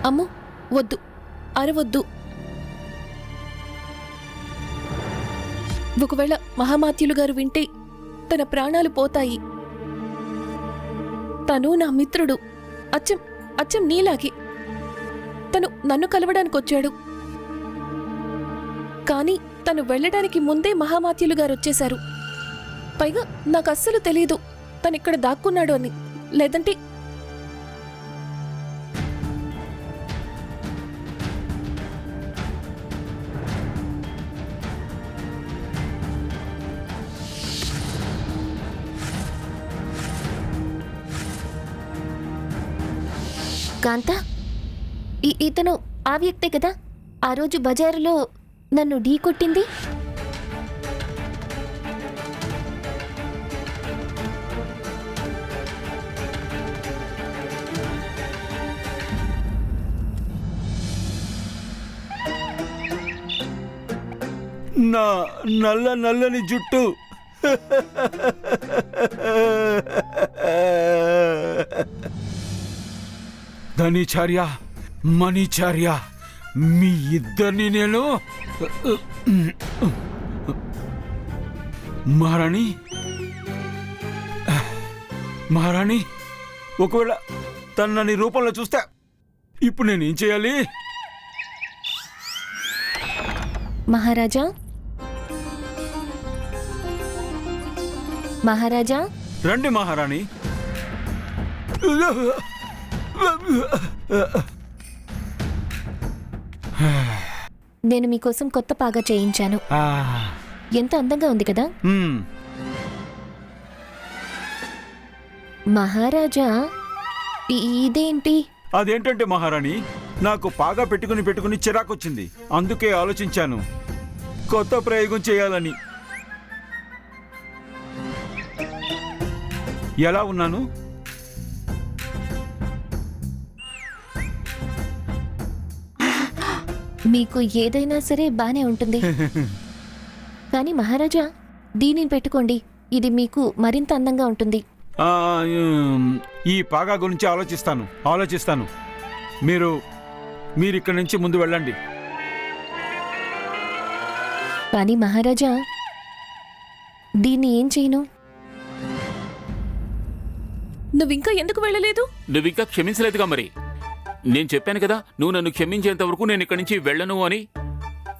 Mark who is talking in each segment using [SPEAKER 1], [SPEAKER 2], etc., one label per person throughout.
[SPEAKER 1] అమ్ము, వద్దు, అరవద్దు. ఒకవేళ మహామాత్యులు గారు వింటే తన ప్రాణాలు పోతాయి. తను నా మిత్రుడు, అచ్చం అచ్చం నీలాగే. తను నన్ను కలవడానికి వచ్చాడు. కానీ తను వెళ్ళడానికి ముందే మహామాత్యులు గారు వచ్చేశారు. పైగా నాకు అస్సలు తెలీదు తనిక్కడ దాక్కున్నాడు అని. లేదంటే
[SPEAKER 2] కాంతా, ఇతను ఆ వ్యక్తే కదా ఆ రోజు బజారులో నన్ను ఢీ కొట్టింది?
[SPEAKER 3] నా నల్లని జుట్టు ధనిచార్య, మణిచార్య, మీ ఇద్దరిని నేను మహారాణి, ఒకవేళ తన నీ రూపంలో చూస్తే ఇప్పుడు నేనేం చేయాలి?
[SPEAKER 2] మహారాజా, మహారాజా,
[SPEAKER 3] రండి మహారాణి.
[SPEAKER 2] నేను మీకోసం కొత్త పాగా చేయించాను. ఎంత అందంగా ఉంది కదా? మహారాజా, ఇదేంటి?
[SPEAKER 3] అదేంటంటే మహారాణి, నాకు పాగా పెట్టుకుని చిరాకొచ్చింది. అందుకే ఆలోచించాను కొత్త ప్రయోగం చేయాలని. ఎలా ఉన్నాను?
[SPEAKER 2] మీకు ఏదైనా సరే బానే ఉంటుంది. కానీ మహారాజా, దీనిని పెట్టుకోండి. ఇది మీకు మరింత అందంగా ఉంటుంది.
[SPEAKER 3] ఈ పాగా గురించి ఆలోచిస్తాను. మీరు ఇక్కడి నుంచి ముందు వెళ్ళండి.
[SPEAKER 2] కానీ మహారాజా, దీన్ని ఏం చేయను?
[SPEAKER 1] నువ్వింకా ఎందుకు వెళ్ళలేదు?
[SPEAKER 4] నువ్వింకా క్షమించలేదుగా. మరి నేను చెప్పాను కదా, నువ్వు నన్ను క్షమించేంత వరకు నేను ఇక్కడి నుంచి వెళ్ళను అని.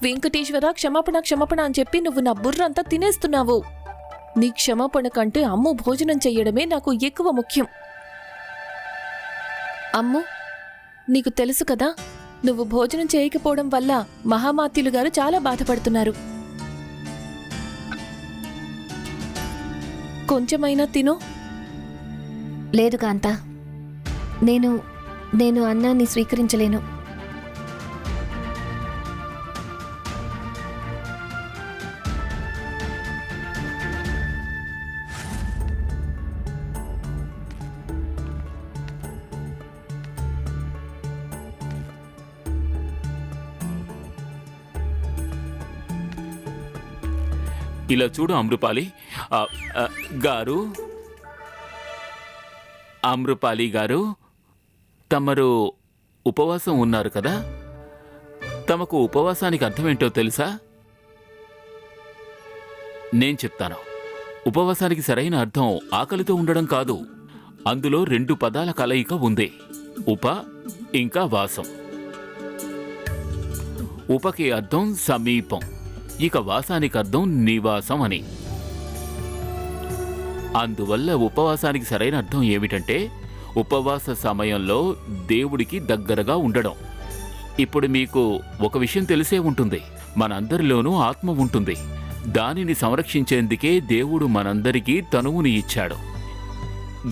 [SPEAKER 1] వెంకటేశ్వర, క్షమాపణ అని చెప్పి నువ్వు నా బుర్ర అంతా తినేస్తున్నావు. నీ క్షమాపణ కంటే అమ్ము భోజనం చెయ్యడమే నాకు ఎక్కువ ముఖ్యం. అమ్ము, నీకు తెలుసు కదా, నువ్వు భోజనం చేయకపోవడం వల్ల మహామాత్యులు గారు చాలా బాధపడుతున్నారు. కొంచెమైనా తిను.
[SPEAKER 2] లేదు కాంతా, నేను అన్నాన్ని స్వీకరించలేను.
[SPEAKER 4] ఇలా చూడు అమృపాలి గారు, అమృపాలి గారు, తమరు ఉపవాసం ఉన్నారు కదా. తమకు ఉపవాసానికి అర్థమేంటో తెలుసా? నేను చెప్తాను. ఉపవాసానికి సరైన అర్థం ఆకలితో ఉండడం కాదు. అందులో 2 పదాల కలయిక ఉంది, ఉప ఇంకా వాసం. ఉపకి అర్థం సమీపం, ఇక వాసానికి అర్థం నివాసం అని. అందువల్ల ఉపవాసానికి సరైన అర్థం ఏమిటంటే ఉపవాస సమయంలో దేవుడికి దగ్గరగా ఉండడం. ఇప్పుడు మీకు ఒక విషయం తెలిసే ఉంటుంది, మనందరిలోనూ ఆత్మ ఉంటుంది. దానిని సంరక్షించేందుకే దేవుడు మనందరికీ తనువుని ఇచ్చాడు.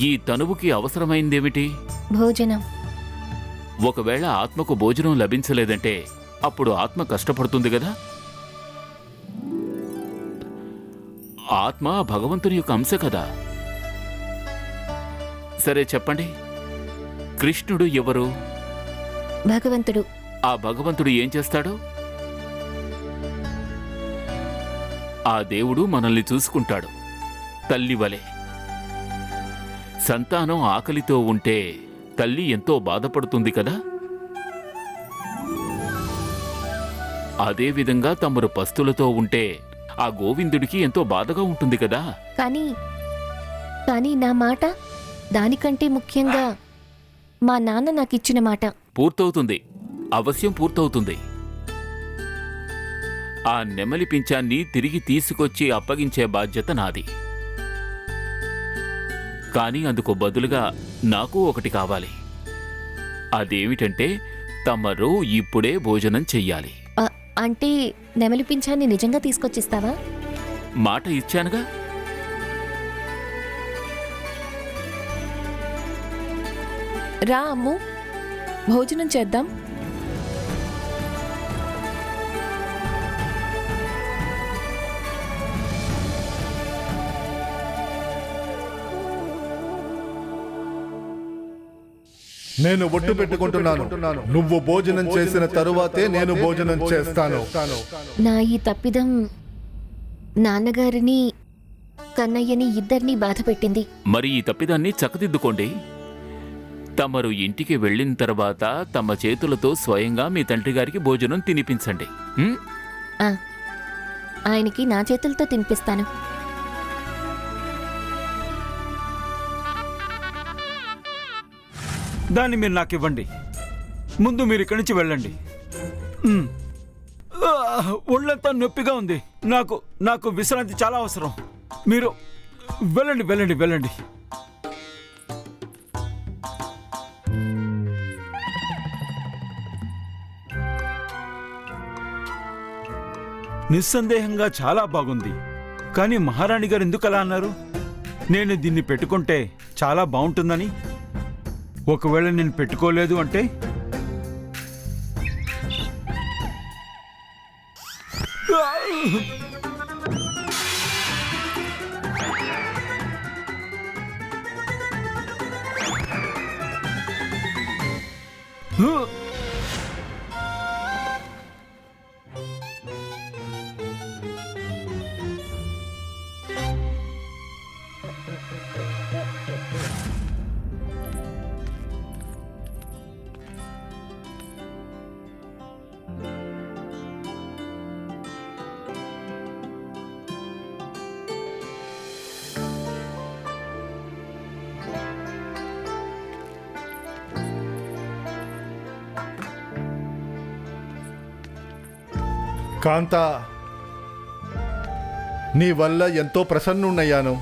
[SPEAKER 4] ఈ తనువుకి అవసరమైందేమిటి?
[SPEAKER 2] భోజనం.
[SPEAKER 4] ఒకవేళ ఆత్మకు భోజనం లభించలేదంటే అప్పుడు ఆత్మ కష్టపడుతుంది కదా. ఆత్మ భగవంతుని యొక్క అంశ కదా. సరే చెప్పండి, కృష్ణుడు ఎవరు?
[SPEAKER 2] భగవంతుడు.
[SPEAKER 4] ఆ భగవంతుడు ఏం చేస్తాడు? ఆ దేవుడు మనల్ని చూసుకుంటాడు తల్లి వలె. సంతానం ఆకలితో ఉంటే తల్లి ఎంతో బాధపడుతుంది కదా. అదేవిధంగా తమరు పస్తులతో ఉంటే ఆ గోవిందుడికి ఎంతో బాధగా ఉంటుంది కదా.
[SPEAKER 2] కానీ కానీ నా మాట దానికంటే ముఖ్యంగా మా నాన్న నాకిచ్చిన మాట.
[SPEAKER 4] పూర్తవుతుంది, అవశ్యం పూర్తవుతుంది. ఆ నెమలి పింఛాన్ని తిరిగి తీసుకొచ్చి అప్పగించే బాధ్యత నాది. కానీ అందుకు బదులుగా నాకు ఒకటి కావాలి. అదేమిటంటే తమరు ఇప్పుడే భోజనం చెయ్యాలి.
[SPEAKER 2] అంటే నెమలి పింఛాన్ని నిజంగా తీసుకొచ్చిస్తావా?
[SPEAKER 4] మాట ఇచ్చానుగా.
[SPEAKER 1] రా అమ్ము, భోజనం చేద్దాం.
[SPEAKER 5] నేను ఒట్టు పెట్టుకుంటున్నాను, నువ్వు భోజనం చేసిన తరువాతే నేను భోజనం చేస్తాను.
[SPEAKER 2] నా ఈ తప్పిదం నాన్నగారిని కన్నయ్యని ఇద్దరినీ బాధ పెట్టింది.
[SPEAKER 4] మరి ఈ తప్పిదాన్ని చక్కదిద్దుకోండి. తమరు ఇంటికి వెళ్ళిన తర్వాత తమ చేతులతో స్వయంగా మీ తండ్రి గారికి భోజనం తినిపించండి.
[SPEAKER 2] ఆయనకి నా చేతులతో తినిపిస్తాను.
[SPEAKER 3] దాన్ని మీరు నాకు ఇవ్వండి. ముందు మీరు ఇక్కడి నుంచి వెళ్ళండి. ఒళ్ళంతా నొప్పిగా ఉంది. నాకు విశ్రాంతి చాలా అవసరం. మీరు వెళ్ళండి వెళ్ళండి వెళ్ళండి. నిస్సందేహంగా చాలా బాగుంది. కానీ మహారాణి గారు ఎందుకు అలా అన్నారు? నేను దీన్ని పెట్టుకుంటే చాలా బాగుంటుందని. ఒకవేళ నేను పెట్టుకోలేదు అంటే?
[SPEAKER 5] కాంతా, నీ వల్ల ఎంతో ప్రసన్నున్నయ్యాను.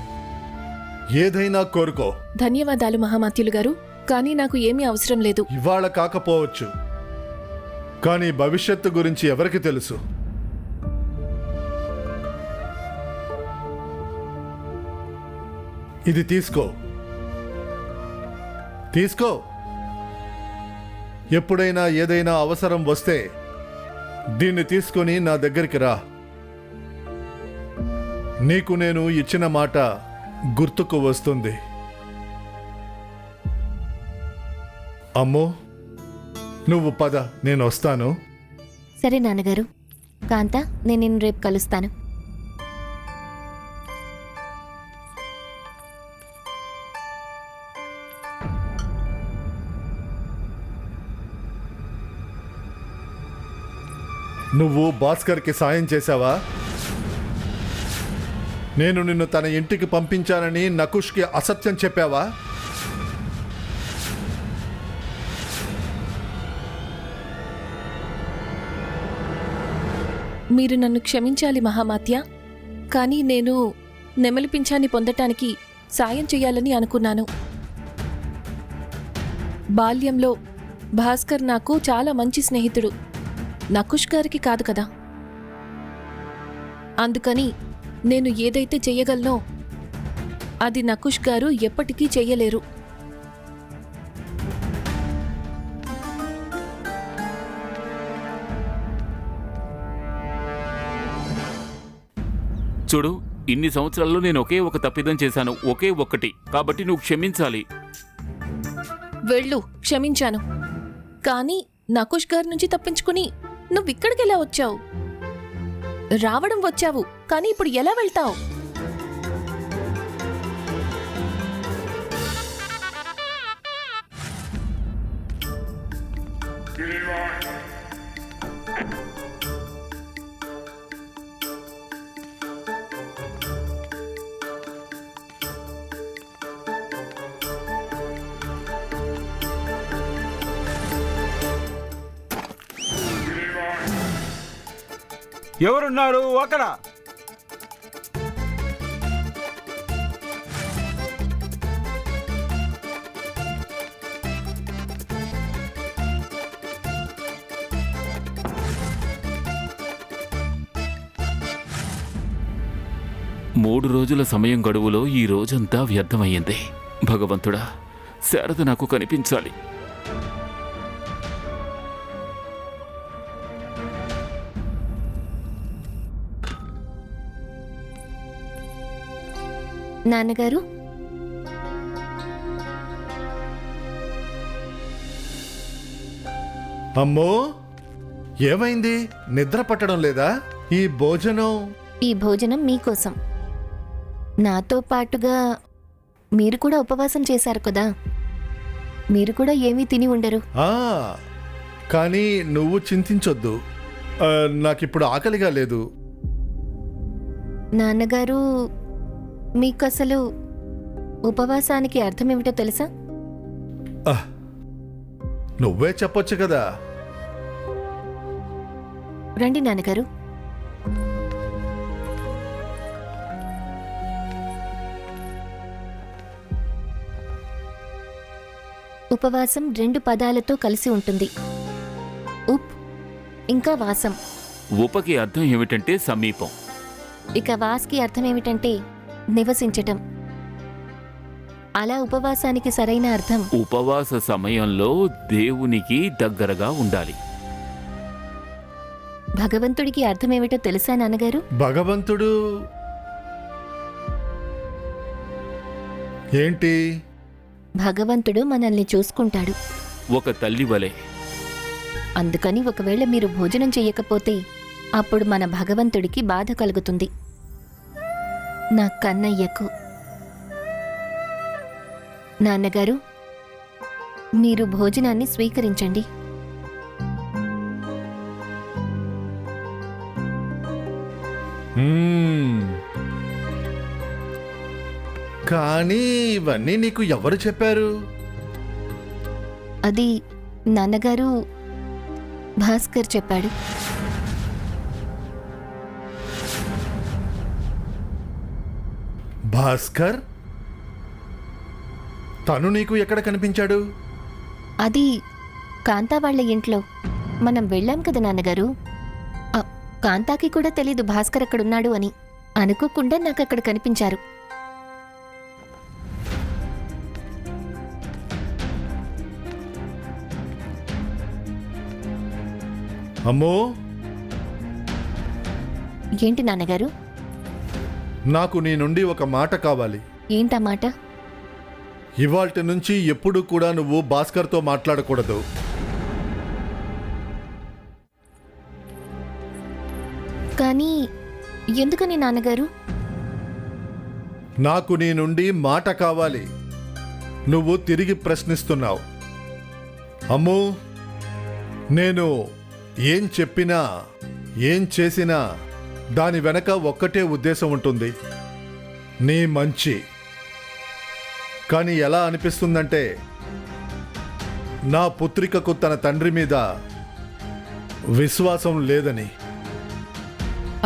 [SPEAKER 5] ఏదైనా కోరుకో.
[SPEAKER 1] ధన్యవాదాలు మహామాత్యులు గారు, కానీ నాకు ఏమీ అవసరం లేదు.
[SPEAKER 5] ఇవాళ కాకపోవచ్చు, కానీ భవిష్యత్తు గురించి ఎవరికి తెలుసు? ఇది తీసుకో, తీసుకో. ఎప్పుడైనా ఏదైనా అవసరం వస్తే దీన్ని తీసుకొని నా దగ్గరికి రా. నీకు నేను ఇచ్చిన మాట గుర్తుకు వస్తుంది. అమ్మో, నువ్వు పద, నేను వస్తాను.
[SPEAKER 2] సరే నాన్నగారు. కాంతా, నేను నిన్ను రేపు కలుస్తాను.
[SPEAKER 5] నువ్వు భాస్కర్కి సాయం చేశావా? నేను నిన్ను తన ఇంటికి పంపించానని నకుష్కి అసత్యం చెప్పావా?
[SPEAKER 1] మీరు నన్ను క్షమించాలి మహామాత్య, కానీ నేను నెమలి పింఛాన్ని పొందటానికి సాయం చేయాలని అనుకున్నాను. బాల్యంలో భాస్కర్ నాకు చాలా మంచి స్నేహితుడు, నకుష్ గారికి కాదు కదా. అందుకని నేను ఏదైతే చెయ్యగలనో అది నకుష్ గారు ఎప్పటికీ చెయ్యలేరు.
[SPEAKER 4] చూడు, ఇన్ని సంవత్సరాల్లో నేను ఒకే ఒక తప్పిదం చేశాను, ఒకే ఒక్కటి. కాబట్టి నువ్వు క్షమించాలి.
[SPEAKER 1] వెళ్ళు, క్షమించాను. కానీ నకుష్ గారి నుంచి తప్పించుకుని నువ్విక్కడికెలా వచ్చావు? రావడం వచ్చావు, కానీ ఇప్పుడు ఎలా వెళ్తావు?
[SPEAKER 3] ఎవరున్నారు అక్కడ?
[SPEAKER 4] మూడు రోజుల సమయం గడువులో ఈ రోజంతా వ్యర్థమయ్యింది. భగవంతుడా, శారద నాకు కనిపించాలి.
[SPEAKER 2] నాన్నగారు,
[SPEAKER 5] అమ్మో, ఏమైంది? నిద్ర పట్టడం లేదా? ఈ భోజనం
[SPEAKER 2] ఈ భోజనం మీకోసం. నాతో పాటుగా మీరు కూడా ఉపవాసం చేశారు కదా, మీరు కూడా ఏమీ తిని ఉండరు.
[SPEAKER 5] ఆ, కానీ నువ్వు చింతించొద్దు. నాకిప్పుడు ఆకలిగా లేదు.
[SPEAKER 2] నాన్నగారు, మీకు అసలు ఉపవాసానికి అర్థం ఏమిటో తెలుసా?
[SPEAKER 5] నువ్వే చెప్పొచ్చు కదా.
[SPEAKER 2] రండి నాన్నగారు. ఉపవాసం 2 పదాలతో కలిసి ఉంటుంది, ఉప్ ఇంకా వాసం.
[SPEAKER 4] ఉపకి అర్థం ఏమిటంటే సమీపం.
[SPEAKER 2] ఇక వాస్కి అర్థం ఏమిటంటే నివసించటం. అలా ఉపవాసానికి సరైన అర్థం
[SPEAKER 4] ఉపవాస సమయంలో దేవునికి దగ్గరగా ఉండాలి.
[SPEAKER 2] భగవంతుడికి అర్థం ఏమిటో తెలుసా నాన్నగారు?
[SPEAKER 5] భగవంతుడు ఏంటి?
[SPEAKER 2] భగవంతుడు మనల్ని చూసుకుంటాడు.
[SPEAKER 4] ఒక తల్లి వలె.
[SPEAKER 2] అందుకని ఒకవేళ మీరు భోజనం చెయ్యకపోతే అప్పుడు మన భగవంతుడికి బాధ కలుగుతుంది. నా కన్నయ్యకు. నాన్నగారు, మీరు భోజనాన్ని స్వీకరించండి.
[SPEAKER 5] కానీ ఇవన్నీ నీకు ఎవరు చెప్పారు?
[SPEAKER 2] అది నాన్నగారు భాస్కర్ చెప్పాడు.
[SPEAKER 5] భాస్కర్? తను నీకు ఎక్కడ కనిపించాడు?
[SPEAKER 2] అది కాంతా వాళ్ళ ఇంట్లో మనం వెళ్ళాం కదా నాన్నగారు. కాంతాకి కూడా తెలీదు భాస్కర్ అక్కడున్నాడు అని. అనుకోకుండా నాకు అక్కడ కనిపించారు.
[SPEAKER 5] అమ్మో,
[SPEAKER 2] ఏంటి నాన్నగారు?
[SPEAKER 5] నాకు నీ నుండి ఒక మాట కావాలి.
[SPEAKER 2] ఏంటా మాట?
[SPEAKER 5] ఇవాల్టి నుంచి ఎప్పుడు కూడా నువ్వు భాస్కర్తో మాట్లాడకూడదు.
[SPEAKER 2] కానీ ఎందుకని నాన్నగారు?
[SPEAKER 5] నాకు నీ నుండి మాట కావాలి. నువ్వు తిరిగి ప్రశ్నిస్తున్నావు. అమ్మో, నేను ఏం చెప్పినా ఏం చేసినా దాని వెనక ఒక్కటే ఉద్దేశం ఉంటుంది, నీ మంచి. కానీ ఎలా అనిపిస్తుందంటే నా పుత్రికకు తన తండ్రి మీద విశ్వాసం లేదని.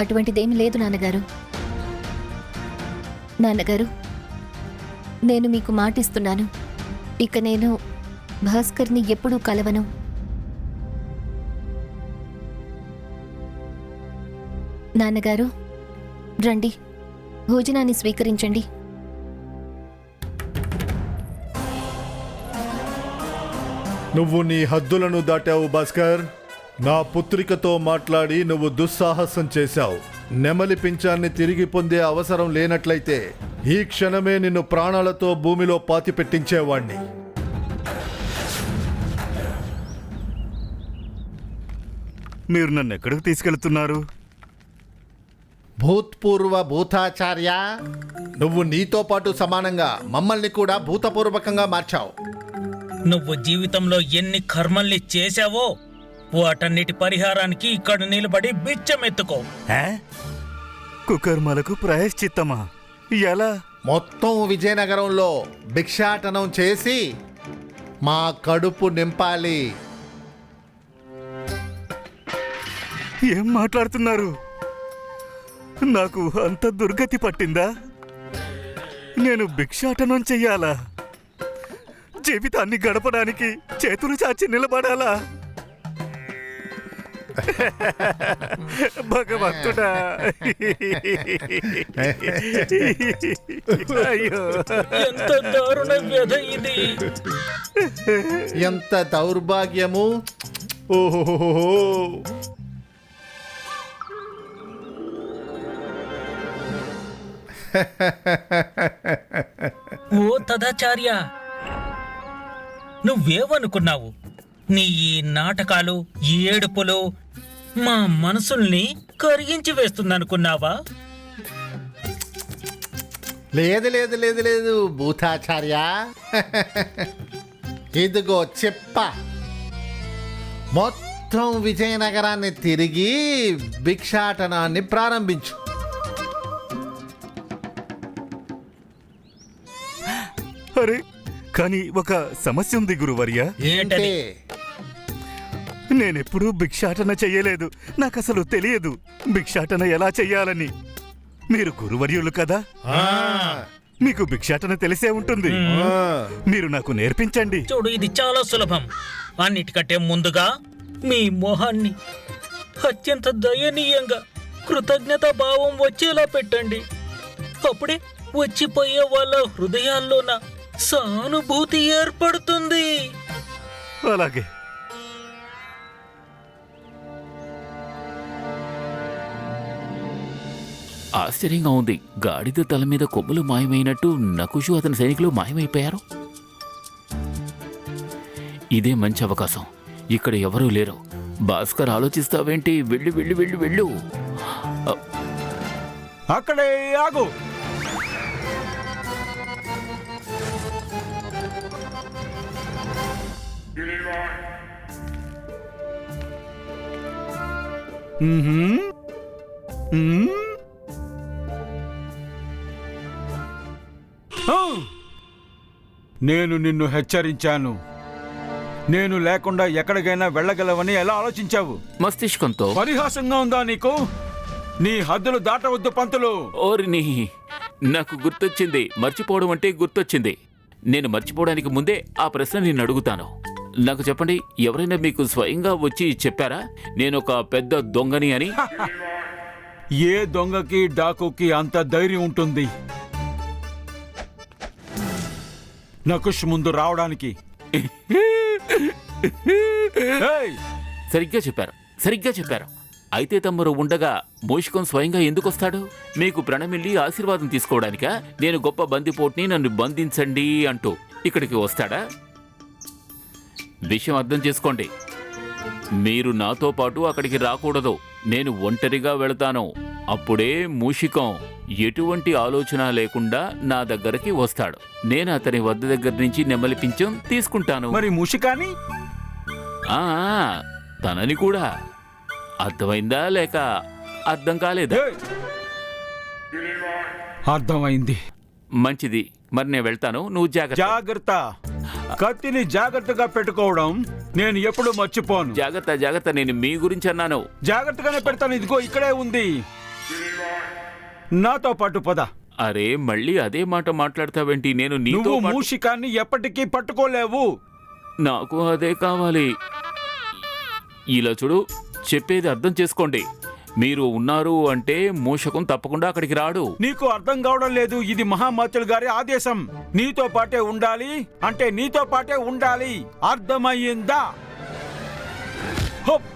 [SPEAKER 2] అటువంటిదేమీ లేదు నాన్నగారు. నాన్నగారు, నేను మీకు మాటిస్తున్నాను, ఇక నేను భాస్కర్ని ఎప్పుడూ కలవను. నాన్నగారు, రండి, భోజనాన్ని స్వీకరించండి.
[SPEAKER 5] నువ్వు నీ హద్దులను దాటావు భాస్కర్. నా పుత్రికతో మాట్లాడి నువ్వు దుస్సాహసం చేశావు. నెమలి పింఛాన్ని తిరిగి పొందే అవసరం లేనట్లయితే ఈ క్షణమే నిన్ను ప్రాణాలతో భూమిలో పాతి పెట్టించేవాణ్ణి.
[SPEAKER 6] మీరు నన్ను ఎక్కడికి తీసుకెళ్తున్నారు?
[SPEAKER 5] భూత్పూర్వ భూతాచార్య, నువ్వు నీతో పాటు సమానంగా మమ్మల్ని కూడా భూతపూర్వకంగా మార్చావు.
[SPEAKER 7] నువ్వు జీవితంలో ఎన్ని కర్మల్ని చేశావో వాటన్నిటి పరిహారానికి ఇక్కడ నిలబడి బిచ్చమెత్తుకో.
[SPEAKER 6] కుకర్మలకు ప్రాయశ్చిత్తమా? ఎలా?
[SPEAKER 5] మొత్తం విజయనగరంలో భిక్షాటనం చేసి మా కడుపు నింపాలి.
[SPEAKER 6] ఏం మాట్లాడుతున్నారు? నాకు అంత దుర్గతి పట్టిందా? నేను భిక్షాటనం చెయ్యాలా? జీవితాన్ని గడపడానికి చేతులు చాచి నిలబడాలా? భగవంతుడా! అయ్యో!
[SPEAKER 7] ఎంత దారుణ వ్యధ ఇది.
[SPEAKER 5] ఎంత దౌర్భాగ్యము! ఓహో!
[SPEAKER 7] ఓ తదాచార్య, నువ్వేమనుకున్నావు? నీ ఈ నాటకాలు, ఈ ఏడుపులు మా మనసుల్ని కరిగించి వేస్తుందనుకున్నావా?
[SPEAKER 5] లేదు లేదు లేదు లేదు భూతాచార్య. ఇదిగో చెప్ప, మొత్తం విజయనగరాన్ని తిరిగి భిక్షాటనాన్ని ప్రారంభించు.
[SPEAKER 6] అరే, కానీ ఒక సమస్య ఉంది గురువర్య.
[SPEAKER 7] ఏంటది?
[SPEAKER 6] నేనెప్పుడూ భిక్షాటన చెయ్యలేదు. నాకసలు తెలియదు భిక్షాటన ఎలా చెయ్యాలని. మీరు గురువర్యులు కదా, మీకు భిక్షాటన తెలిసే ఉంటుంది. మీరు నాకు నేర్పించండి.
[SPEAKER 7] చూడు, ఇది చాలా సులభం. అన్నిటికంటే ముందుగా మీ మొహాన్ని అత్యంత దయనీయంగా కృతజ్ఞతా భావం వచ్చేలా పెట్టండి. అప్పుడే వచ్చిపోయే వాళ్ళ హృదయాల్లోన సానుభూతి ఏర్పడుతుంది.
[SPEAKER 6] అలాగే.
[SPEAKER 4] ఆశ్చర్యంగా ఉంది. గాడిద తల మీద కొమ్ములు మాయమైనట్టు నకుషు అతని సైనికులు మాయమైపోయారు. ఇదే మంచి అవకాశం. ఇక్కడ ఎవరూ లేరు. భాస్కర్, ఆలోచిస్తావేంటి? వెళ్ళు వెళ్ళు వెళ్ళు వెళ్ళు.
[SPEAKER 3] అక్కడే ఆగు. నేను నిన్ను హెచ్చరించాను. నేను లేకుండా ఎక్కడికైనా వెళ్ళగలవని ఎలా ఆలోచించావు?
[SPEAKER 4] మస్తిష్కంతో.
[SPEAKER 3] పరిహాసంగా ఉందా నీకు? నీ హద్దులు దాటవద్దు పంతులు.
[SPEAKER 4] ఓరిని, నాకు గుర్తొచ్చింది. మర్చిపోవడం అంటే గుర్తొచ్చింది. నేను మర్చిపోవడానికి ముందే ఆ ప్రశ్న నేను అడుగుతాను. నాకు చెప్పండి, ఎవరైనా మీకు స్వయంగా వచ్చి చెప్పారా నేను ఒక పెద్ద దొంగని అని?
[SPEAKER 3] ఏ దొంగకి డాకుకి అంత ధైర్యం ఉంటుంది నకుష్ ముందు రావడానికి? ఏయ్!
[SPEAKER 4] సరిగ్గా చెప్పారు, సరిగ్గా చెప్పారు. అయితే తమరు ఉండగా మూషికం స్వయంగా ఎందుకు వస్తాడు? మీకు ప్రణమిల్లి ఆశీర్వాదం తీసుకోవడానికా? నేను గొప్ప బందిపోటుని, నన్ను బంధించండి అంటూ ఇక్కడికి వస్తాడా? విషయం అర్థం చేసుకోండి. మీరు నాతో పాటు అక్కడికి రాకూడదు. నేను ఒంటరిగా వెళతాను. అప్పుడే మూషికం ఎటువంటి ఆలోచన లేకుండా నా దగ్గరికి వస్తాడు. నేను అతని వద్ద దగ్గర నుంచి నెమలి పింఛం తీసుకుంటాను.
[SPEAKER 3] మరి మూషికాని?
[SPEAKER 4] ఆ, తనని కూడా. అర్థమైందా లేక అర్థం కాలేదా?
[SPEAKER 3] ఏయ్! అర్థమైంది.
[SPEAKER 4] మంచిది, మరి నేను వెళ్తాను. నువ్వు జాగ్రత్త.
[SPEAKER 3] జాగ్రత్త. కత్తిని జాగ్రత్తగా పెట్టుకోవడం నేను ఎప్పుడు మర్చిపోను.
[SPEAKER 4] జాగ్రత్త జాగ్రత్త, నేను మీ గురించి అన్నాను.
[SPEAKER 3] జాగ్రత్తగానే పెడతాను. ఇదిగో ఇక్కడే ఉంది. నాతో పాటు పద.
[SPEAKER 4] అరే, మళ్ళీ అదే మాట మాట్లాడతావేంటి? నేను నీతో
[SPEAKER 3] నువ్వు
[SPEAKER 4] పాటు-
[SPEAKER 3] మూషికాన్ని ఎప్పటికీ పట్టుకోలేవు.
[SPEAKER 4] నాకు అదే కావాలి. ఇలా చూడు, చెప్పేది అర్థం చేసుకోండి. మీరు ఉన్నారు అంటే మూషకం తప్పకుండా అక్కడికి రాడు.
[SPEAKER 3] నీకు అర్థం కావడం లేదు. ఇది మహామాతులు గారి ఆదేశం. నీతో పాటే ఉండాలి అంటే నీతో పాటే ఉండాలి. అర్థమయ్యిందా? హప్!